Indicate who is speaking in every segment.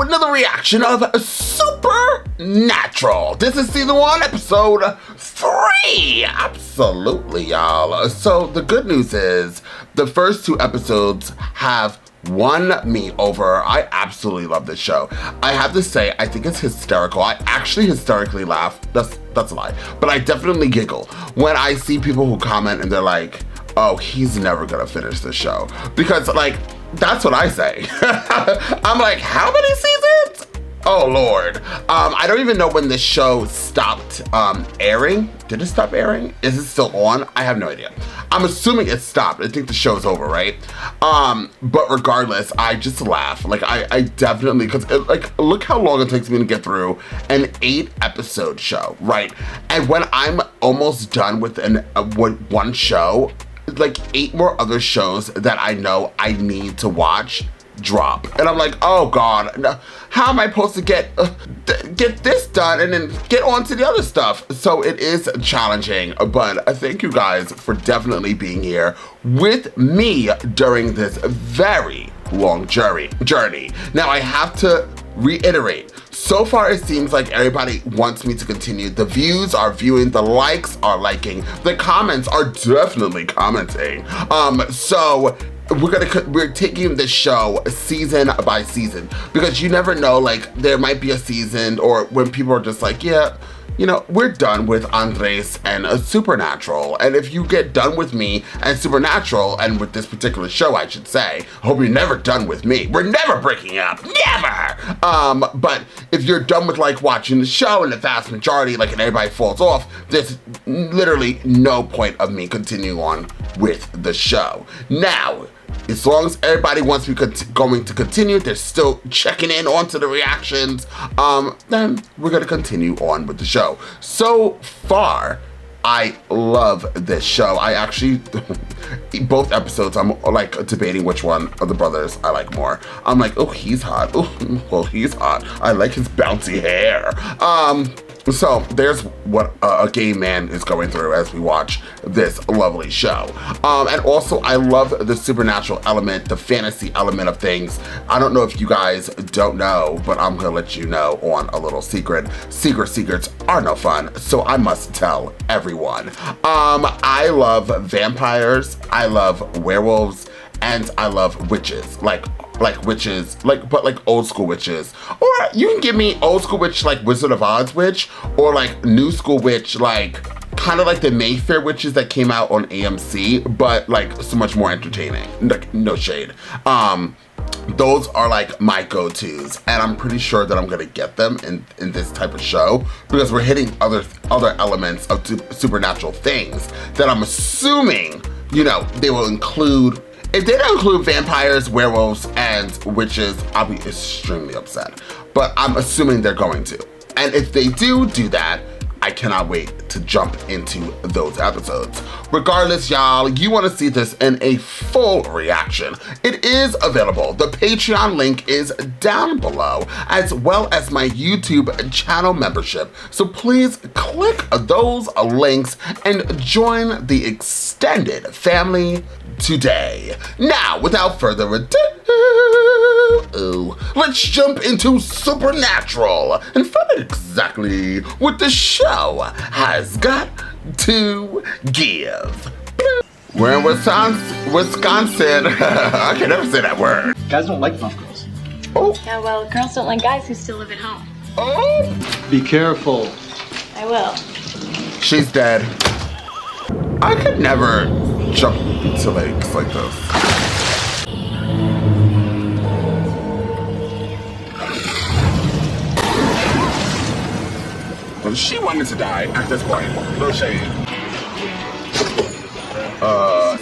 Speaker 1: to another reaction of Supernatural. This is season 1, episode 3. Absolutely, y'all. So the good news is the first 2 episodes have won me over. I absolutely love this show. I have to say, I think it's hysterical. I actually hysterically laugh. That's a lie. But I definitely giggle when I see people who comment and they're like, oh, he's never gonna finish the show. Because, like, that's what I say. I'm like, how many seasons? Oh, Lord. I don't even know when the show stopped airing. Did it stop airing? Is it still on? I have no idea. I'm assuming it stopped. I think the show's over, right? But regardless, I just laugh. Like, I definitely, because, like, look how long it takes me to get through an 8-episode show, right? And when I'm almost done with one show, like 8 more other shows that I know I need to watch drop, and I'm like, oh God, how am I supposed to get this done and then get on to the other stuff? So it is challenging, but I thank you guys for definitely being here with me during this very long journey. Now I have to reiterate, so far it seems like everybody wants me to continue. The views are viewing, the likes are liking, the comments are definitely commenting. So we're taking the show season by season, because you never know, like, there might be a season or when people are just like, yeah, you know, we're done with Andres and Supernatural. And if you get done with me and Supernatural, and with this particular show, I should say, I hope you're never done with me. We're never breaking up, never! But if you're done with, like, watching the show and the vast majority, like, and everybody falls off, there's literally no point of me continuing on with the show. Now, as long as everybody wants me going to continue, they're still checking in onto the reactions, then we're gonna continue on with the show. So far, I love this show. I actually, both episodes, I'm like debating which one of the brothers I like more. I'm like, oh, he's hot. Oh, well, he's hot. I like his bouncy hair. So there's what a gay man is going through as we watch this lovely show. And also, I love the supernatural element, the fantasy element of things. I don't know if you guys don't know, but I'm gonna let you know on a little secret. Secrets are no fun, so I must tell everyone. I love vampires, I love werewolves, and I love witches. Like witches, but like old school witches. Or you can give me old school witch like Wizard of Oz witch, or like new school witch, like kind of like the Mayfair witches that came out on AMC, but like so much more entertaining. Like, no shade. Those are like my go-tos, and I'm pretty sure that I'm gonna get them in this type of show, because we're hitting other elements of supernatural things that I'm assuming, you know, they will include. If they don't include vampires, werewolves, and witches, I'll be extremely upset. But I'm assuming they're going to. And if they do that, I cannot wait to jump into those episodes. Regardless, y'all, you want to see this in a full reaction, it is available. The Patreon link is down below, as well as my YouTube channel membership. So please click those links and join the extended family today. Now, without further ado, let's jump into Supernatural and find out exactly what the show has got to give. We're in Wisconsin. I can never say that word.
Speaker 2: Guys don't like buff girls.
Speaker 1: Oh.
Speaker 3: Yeah, well, girls don't like guys who still live at home.
Speaker 1: Oh.
Speaker 2: Be careful.
Speaker 3: I will.
Speaker 1: She's dead. I could never jump to lakes like this. Well, she wanted to die at this point. No shade.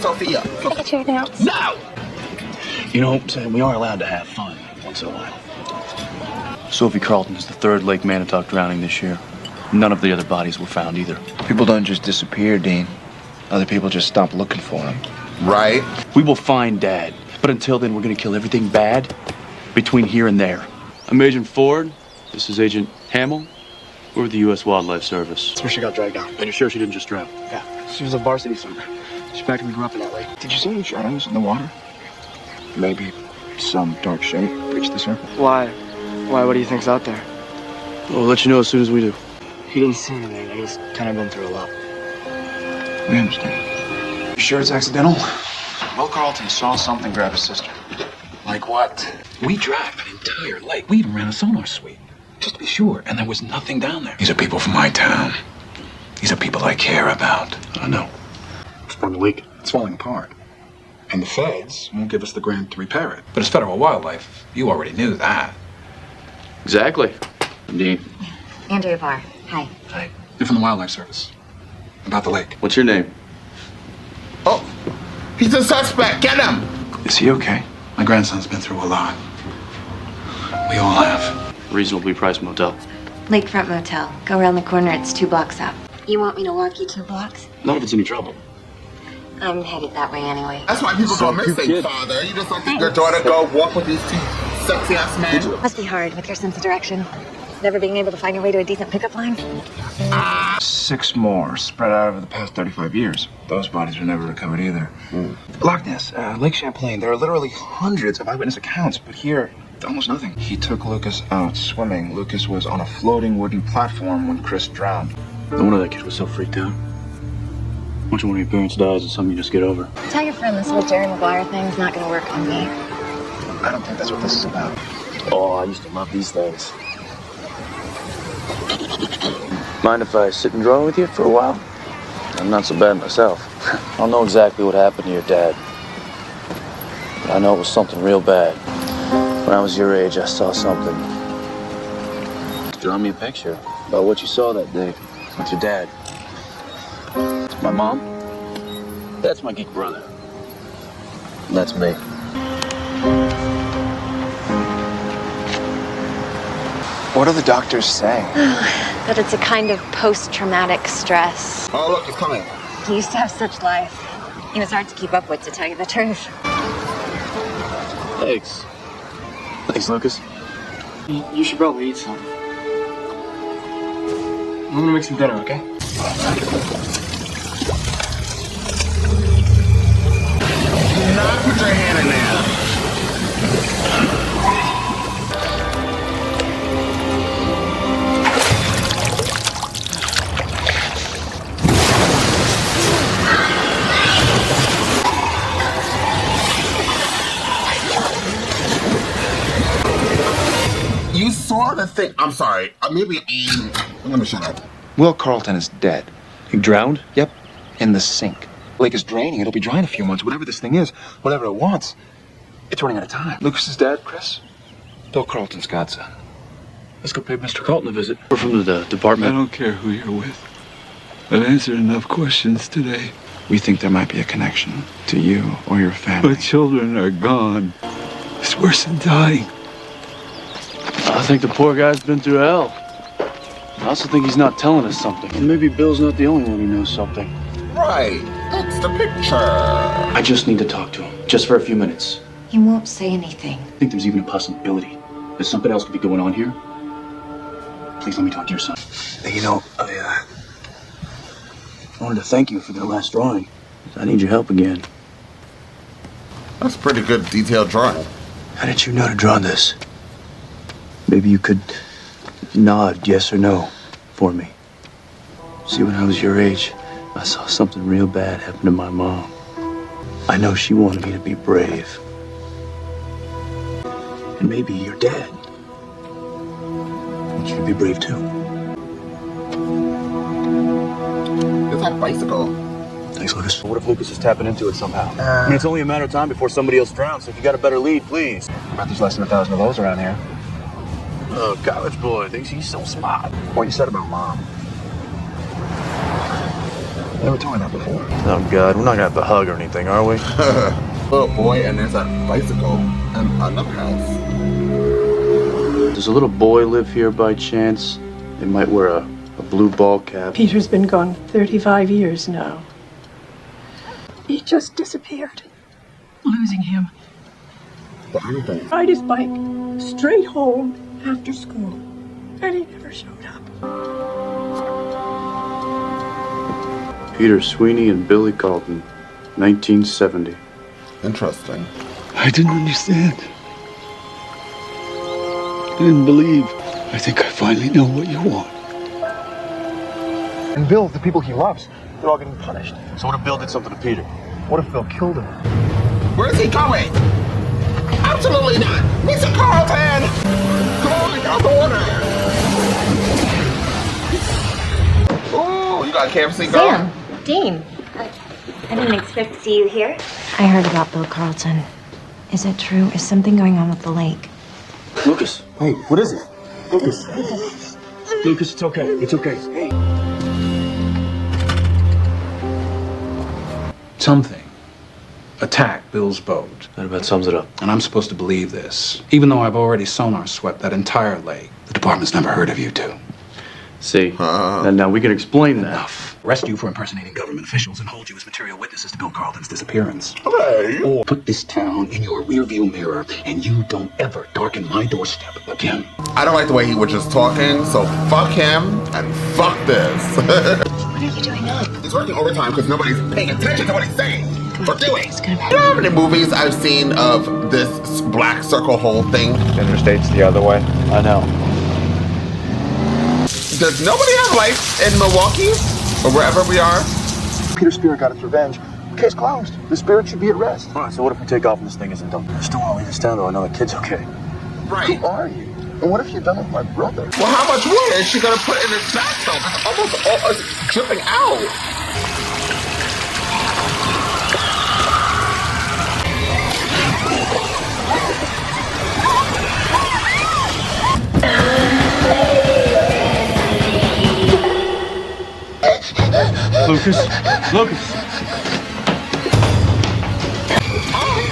Speaker 1: Sophia.
Speaker 3: Can I get your now?
Speaker 1: No!
Speaker 4: You know, Sam, we are allowed to have fun once in a while. Sophie Carlton is the 3rd Lake Manitowoc drowning this year. None of the other bodies were found either.
Speaker 5: People don't just disappear, Dean. Other people just stop looking for them.
Speaker 1: Right?
Speaker 4: We will find Dad, but until then, we're gonna kill everything bad between here and there. I'm Agent Ford. This is Agent Hamill. We're with the U.S. Wildlife Service.
Speaker 2: That's where she got dragged out.
Speaker 4: And you're sure she didn't just drown?
Speaker 2: Yeah, she was a varsity swimmer. She practically grew up in that lake.
Speaker 5: Did you see any shadows in the water? Maybe some dark shape breached the surface?
Speaker 2: Why? Why? What do you think's out there?
Speaker 4: We'll let you know as soon as we do.
Speaker 2: He didn't see anything. He's kind of been through a lot.
Speaker 5: We understand. You sure it's accidental? Will Carlton saw something grab his sister.
Speaker 6: Like what? We dragged an entire lake. We even ran a sonar sweep, just to be sure, and there was nothing down there. These are people from my town. These are people I care about.
Speaker 4: I know. What's wrong with the leak?
Speaker 6: It's falling apart. And the feds won't give us the grant to repair it. But it's federal wildlife. You already knew that.
Speaker 4: Exactly. Dean.
Speaker 7: Andrea Barr. Hi.
Speaker 4: Hi.
Speaker 6: You're from the Wildlife Service. About the lake.
Speaker 4: What's your name?
Speaker 1: Oh, he's a suspect. Get him.
Speaker 6: Is he okay? My grandson's been through a lot. We all have.
Speaker 4: Reasonably priced motel.
Speaker 7: Lakefront Motel. Go around the corner. It's 2 blocks up. You want me to walk you 2 blocks?
Speaker 4: Not if it's any trouble.
Speaker 7: I'm headed that way anyway.
Speaker 1: That's why people go missing, father. You just let your daughter go walk with these 2 sexy ass men.
Speaker 7: Must be hard with your sense of direction. Never being able to find your way to a decent pickup line.
Speaker 5: 6 more spread out over the past 35 years. Those bodies were never recovered either. Loch Ness, Lake Champlain, there are literally hundreds of eyewitness accounts, but here, almost nothing. He took Lucas out swimming. Lucas was on a floating wooden platform when Chris drowned.
Speaker 4: No wonder that kid was so freaked out. Once one of your parents dies, it's something you just get over.
Speaker 7: Tell your friend this whole Jerry Maguire thing's not gonna work on me.
Speaker 5: I don't think that's what this is about.
Speaker 4: Oh, I used to love these things. Mind if I sit and draw with you for a while? I'm not so bad myself. I don't know exactly what happened to your dad. But I know it was something real bad. When I was your age, I saw something. Draw me a picture about what you saw that day with your dad. My mom? That's my geek brother. And that's me.
Speaker 5: What are the doctors saying?
Speaker 7: That it's a kind of post-traumatic stress.
Speaker 1: Oh, look, he's coming.
Speaker 7: He used to have such life. He was hard to keep up with, to tell you the truth.
Speaker 4: Thanks. Thanks, Lucas.
Speaker 2: You should probably eat some. I'm gonna make some dinner, okay?
Speaker 1: Do not put your hand in there. You saw the thing. I'm sorry. Maybe let me shut up.
Speaker 5: Will Carlton is dead.
Speaker 4: He drowned?
Speaker 5: Yep, in the sink. Lake is draining. It'll be dry in a few months. Whatever this thing is, whatever it wants, it's running out of time. Lucas's dad, Chris. Bill Carlton's godson.
Speaker 4: Let's go pay Mr. Carlton a visit. We're from the department.
Speaker 8: I don't care who you're with. I've answered enough questions today.
Speaker 5: We think there might be a connection to you or your family.
Speaker 8: My children are gone. It's worse than dying.
Speaker 4: I think the poor guy's been through hell. I also think he's not telling us something. And maybe Bill's not the only one who knows something.
Speaker 1: Right. That's the picture.
Speaker 4: I just need to talk to him, just for a few minutes.
Speaker 7: He won't say anything.
Speaker 4: I think there's even a possibility that something else could be going on here. Please let me talk to your son. You know, I wanted to thank you for that last drawing. I need your help again.
Speaker 1: That's a pretty good detailed drawing.
Speaker 4: How did you know to draw this? Maybe you could nod yes or no for me. See, when I was your age, I saw something real bad happen to my mom. I know she wanted me to be brave. And maybe your dad wants you to be brave too.
Speaker 1: It's that bicycle.
Speaker 4: Thanks, Lucas. What if Lucas is tapping into it somehow? I mean, it's only a matter of time before somebody else drowns, so if you got a better lead, please.
Speaker 5: About there's less than 1,000 of those around here.
Speaker 4: Oh, college boy thinks he's so smart.
Speaker 5: What you said about Mom. Never told me that before.
Speaker 4: Oh, God, we're not gonna have to hug or anything, are we?
Speaker 1: Little boy, and there's that bicycle and another house.
Speaker 4: Does a little boy live here by chance? They might wear a blue ball cap.
Speaker 9: Peter's been gone 35 years now. He just disappeared. Losing him.
Speaker 1: The other thing.
Speaker 9: Ride his bike straight home after school. And he never showed up.
Speaker 4: Peter Sweeney and Billy Carlton, 1970.
Speaker 1: Interesting.
Speaker 8: I didn't understand. Didn't believe. I think I finally know what you want.
Speaker 5: And Bill, the people he loves, they're all getting punished. So what if Bill did something to Peter? What if Bill killed him?
Speaker 1: Where's he going? Absolutely not. Mr. Carlton! Come on, get out the water. Ooh, you got a camp seat, girl?
Speaker 7: Sam, Dean, I didn't expect to see you here. I heard about Bill Carlton. Is it true? Is something going on with the lake?
Speaker 5: Lucas, hey, what is it? Lucas. Lucas, it's okay. It's okay. Hey.
Speaker 6: Something attacked Bill's boat.
Speaker 4: That about sums it up.
Speaker 6: And I'm supposed to believe this, even though I've already sonar swept that entire lake. The department's never heard of you two.
Speaker 4: See, and now we can explain that.
Speaker 6: Enough. Arrest you for impersonating government officials and hold you as material witnesses to Bill Carlton's disappearance.
Speaker 1: Hey.
Speaker 6: Or put this town in your rearview mirror and you don't ever darken my doorstep again.
Speaker 1: I don't like the way he was just talking, so fuck him and fuck this.
Speaker 7: What are you doing now?
Speaker 1: He's working overtime because nobody's paying attention to what he's saying or doing. You know how many movies I've seen of this black circle hole thing?
Speaker 5: Interstate's the other way.
Speaker 4: I know.
Speaker 1: Does nobody have lights in Milwaukee or wherever we are?
Speaker 5: Peter's spirit got its revenge. Case closed. The spirit should be at rest. All right, so what if we take off and this thing isn't done? I still want to leave this town though I know the kid's okay.
Speaker 1: Right.
Speaker 5: Who are you? And what if you're done with my brother?
Speaker 1: Well, how much water is she gonna put in his bathtub? It's almost all dripping out.
Speaker 5: Lucas? Lucas!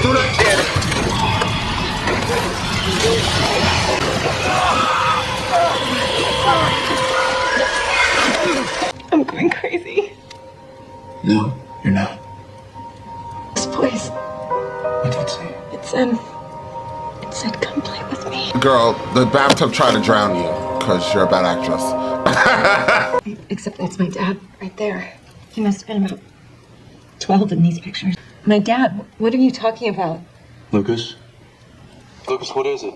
Speaker 1: Do not kid.
Speaker 9: I'm going crazy.
Speaker 6: No, you're not.
Speaker 9: This place,
Speaker 6: What did it say?
Speaker 9: it said, come play with me.
Speaker 1: Girl, the bathtub tried to drown you because you're a bad actress.
Speaker 9: Except that's my dad right there. He must have been about 12 in these pictures. My dad, what are you talking about?
Speaker 5: Lucas? Lucas, what is it?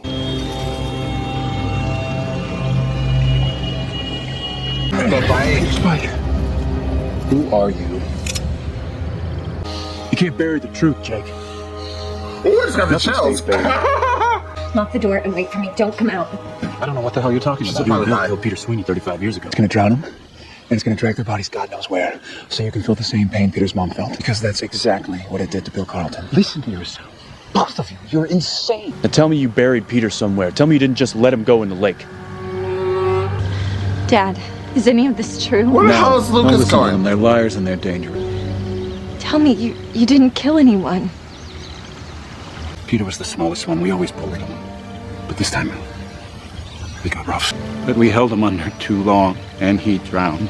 Speaker 6: Spider. Who are you?
Speaker 5: You can't bury the truth, Jake.
Speaker 1: Ooh, it's got the
Speaker 5: Nothing
Speaker 1: chills.
Speaker 5: stays buried.
Speaker 9: Lock the door and wait for me. Don't come out.
Speaker 5: I don't know what the hell you're talking about.
Speaker 1: probably
Speaker 5: Bill
Speaker 1: right.
Speaker 5: killed Peter Sweeney 35 years ago. It's gonna drown him, and it's gonna drag their bodies God knows where, so you can feel the same pain Peter's mom felt. Because that's exactly what it did to Bill Carlton. Listen to yourself. Both of you, you're insane.
Speaker 4: Now tell me you buried Peter somewhere. Tell me you didn't just let him go in the lake.
Speaker 7: Dad, is any of this true?
Speaker 1: Where the hell is
Speaker 8: Don't
Speaker 1: Lucas
Speaker 8: listen to them.
Speaker 1: going?
Speaker 8: They're liars and they're dangerous.
Speaker 7: Tell me you didn't kill anyone.
Speaker 5: Peter was the smallest one. We always bullied him. But this time, we got rough.
Speaker 8: But we held him under too long, and he drowned.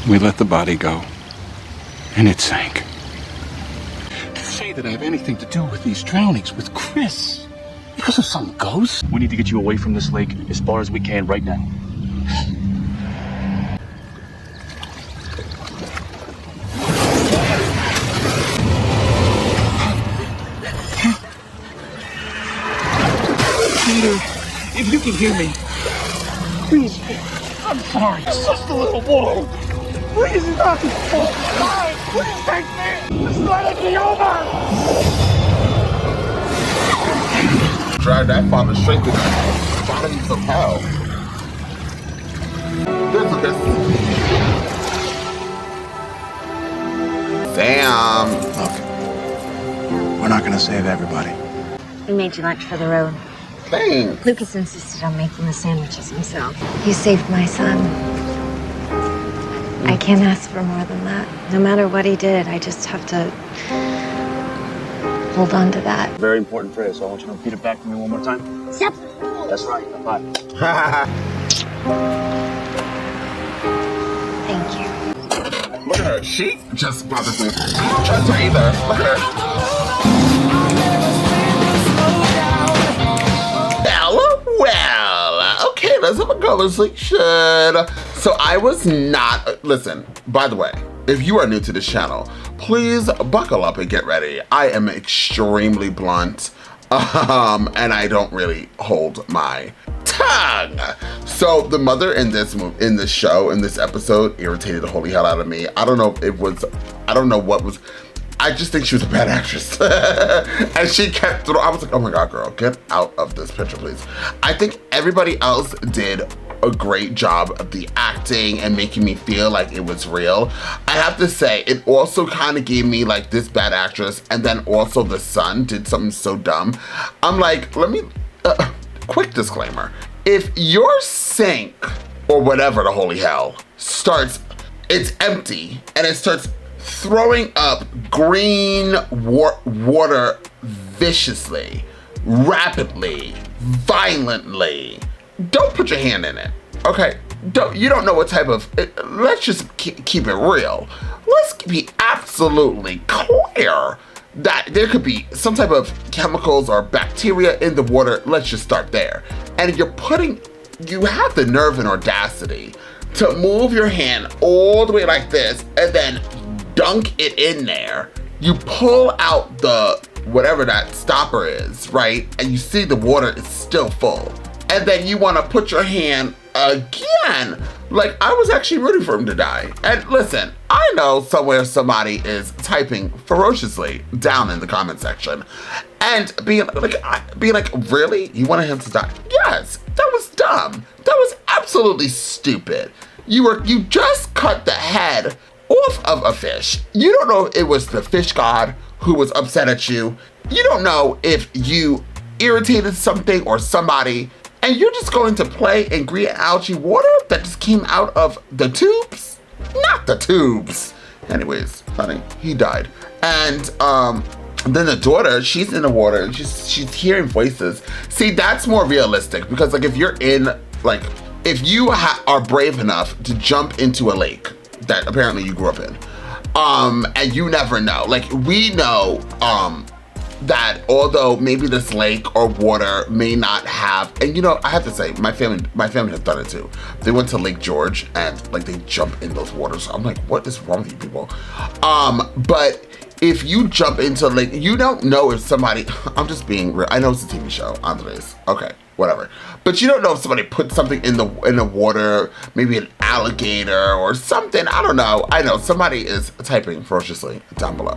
Speaker 8: We let the body go, and it sank.
Speaker 5: To say that I have anything to do with these drownings with Chris, because of some ghost?
Speaker 4: We need to get you away from this lake as far as we can right now.
Speaker 5: Peter, if you can hear me, please, I'm sorry. It's just a little boy. Please, not. God, please take me. Just let it be over.
Speaker 1: Drag that father straight to the bottoms of hell. This. Sam.
Speaker 5: Look, we're not gonna save everybody.
Speaker 7: We made you lunch for the road.
Speaker 1: Thanks.
Speaker 7: Lucas insisted on making the sandwiches himself. You saved my son. I can't ask for more than that. No matter what he did, I just have to hold on to that.
Speaker 4: Very important phrase, so I want you to repeat it back to me one more time.
Speaker 7: Yep.
Speaker 4: That's right. Bye.
Speaker 7: Thank you.
Speaker 1: Look at her. She just bothers me. I don't trust her either. Look at her. Well, okay, let's have a conversation. So I was not, listen, by the way, if you are new to this channel, please buckle up and get ready. I am extremely blunt. And I don't really hold my tongue. So the mother in this show, in this episode, irritated the holy hell out of me. I don't know what was, I just think she was a bad actress. And she kept I was like, oh my God, girl, get out of this picture, please. I think everybody else did a great job of the acting and making me feel like it was real. I have to say, it also kind of gave me like this bad actress, and then also the son did something so dumb. I'm like, quick disclaimer. If your sink, or whatever the holy hell, it's empty, and it starts throwing up green water viciously, rapidly, violently, don't put your hand in it, okay? You don't know what type of, let's just keep it real. Let's be absolutely clear that there could be some type of chemicals or bacteria in the water. Let's just start there. And you have the nerve and audacity to move your hand all the way like this and then dunk it in there. You pull out the, whatever that stopper is, right? And you see the water is still full. And then you want to put your hand again. Like, I was actually rooting for him to die. And listen, I know somewhere somebody is typing ferociously down in the comment section and being like, really? You wanted him to die? Yes, that was dumb. That was absolutely stupid. You just cut the head off of a fish. You don't know if it was the fish god who was upset at you. You don't know if you irritated something or somebody, and you're just going to play in green algae water that just came out of the tubes? Not the tubes. Anyways, honey, he died. And then the daughter, she's in the water and she's hearing voices. See, that's more realistic, because like if you're in, like, if you are brave enough to jump into a lake that apparently you grew up in, and you never know, like we know, that although maybe this lake or water may not have, and you know, I have to say, my family has done it too. They went to Lake George and like they jump in those waters. I'm like, what is wrong with you people? But if you jump into lake, you don't know if somebody, I'm just being real. I know it's a TV show, Andres. Okay, whatever. But you don't know if somebody put something in the water, maybe an alligator or something. I don't know. I know somebody is typing ferociously down below.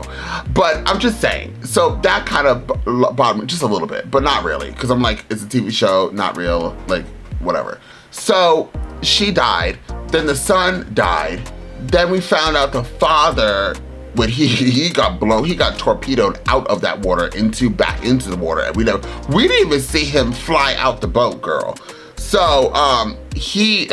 Speaker 1: But I'm just saying, so that kind of bothered me just a little bit, but not really. Because I'm like, it's a TV show, not real, like whatever. So she died, then the son died. Then we found out the father, when he got blown, he got torpedoed out of that water back into the water. And we didn't even see him fly out the boat, girl. So he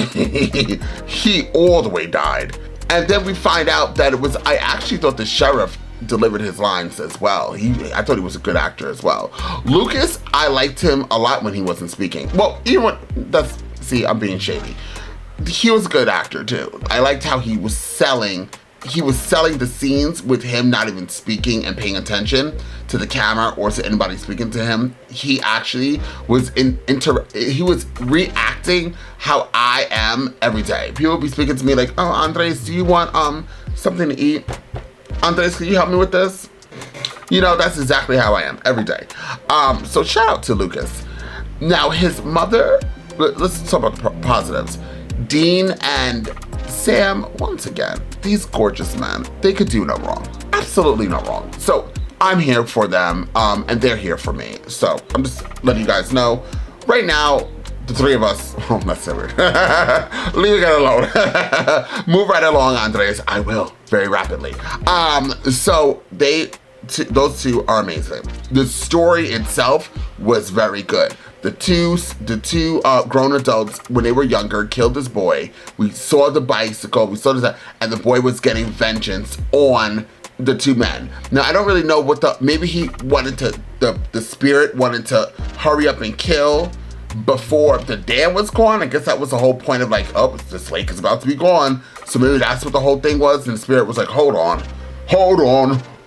Speaker 1: all the way died. And then we find out that I actually thought the sheriff delivered his lines as well. I thought he was a good actor as well. Lucas, I liked him a lot when he wasn't speaking. Well, I'm being shady. He was a good actor too. I liked how he was selling the scenes with him not even speaking and paying attention to the camera or to anybody speaking to him. He actually was he was reacting how I am every day. People would be speaking to me like, oh, Andres, do you want something to eat? Andres, can you help me with this? You know, that's exactly how I am every day. So shout out to Lucas. Now his mother, let's talk about the positives. Dean and Sam, once again, these gorgeous men, they could do no wrong. Absolutely no wrong. So I'm here for them, and they're here for me. So I'm just letting you guys know, right now, the three of us, oh, that's so weird. Leave it alone. Move right along, Andres. I will, very rapidly. So those two are amazing. The story itself was very good. The two grown adults, when they were younger, killed this boy. We saw the bicycle, we saw this, and the boy was getting vengeance on the two men. Now, I don't really know maybe he wanted to, the spirit wanted to hurry up and kill before the dam was gone. I guess that was the whole point of like, oh, this lake is about to be gone. So maybe that's what the whole thing was, and the spirit was like, hold on,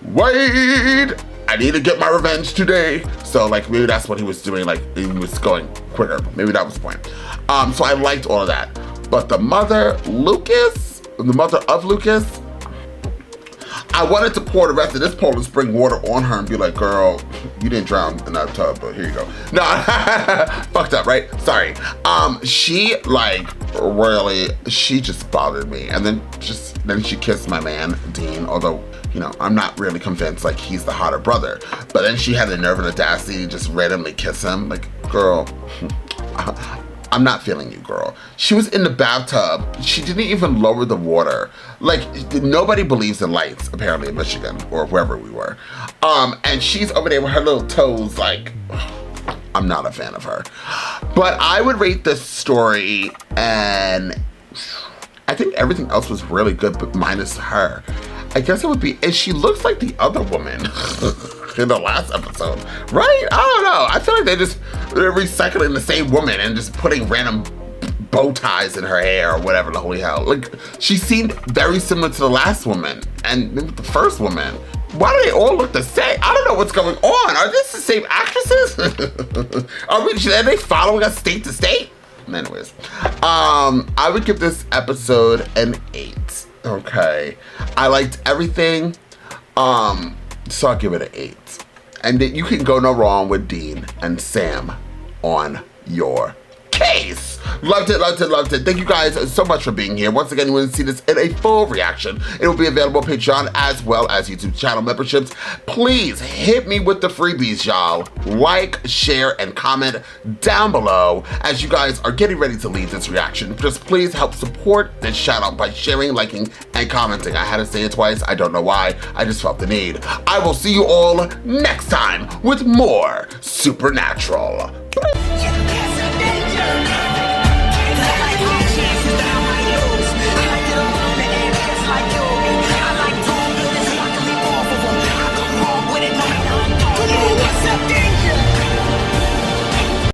Speaker 1: wait. I need to get my revenge today. So like maybe that's what he was doing, like he was going quicker. Maybe that was the point. So I liked all of that. But the mother of Lucas, I wanted to pour the rest of this Poland Spring water on her and be like, girl, You didn't drown in that tub, but here you go. No, fucked up, right? Sorry. She like really, she just bothered me. And then she kissed my man, Dean, although, you know, I'm not really convinced like he's the hotter brother. But then she had the nerve and audacity to just randomly kiss him. Like, girl, I'm not feeling you, girl. She was in the bathtub. She didn't even lower the water. Like, nobody believes in lights, apparently, in Michigan, or wherever we were. And she's over there with her little toes, like, I'm not a fan of her. But I would rate this story, and I think everything else was really good, but minus her. I guess it would be, and she looks like the other woman in the last episode, right? I don't know. I feel like they're recycling the same woman and just putting random bow ties in her hair or whatever the holy hell. Like, she seemed very similar to the last woman and the first woman. Why do they all look the same? I don't know what's going on. Are this the same actresses? Are they following us state to state? Anyways, I would give this episode an 8. Okay, I liked everything, so I'll give it an 8. And you can go no wrong with Dean and Sam on your case. Loved it, loved it, loved it. Thank you guys so much for being here. Once again, you want to see this in a full reaction, it will be available on Patreon as well as YouTube channel memberships. Please hit me with the freebies, y'all. Like, share, and comment down below as you guys are getting ready to leave this reaction. Just please help support this channel by sharing, liking, and commenting. I had to say it twice. I don't know why. I just felt the need. I will see you all next time with more Supernatural.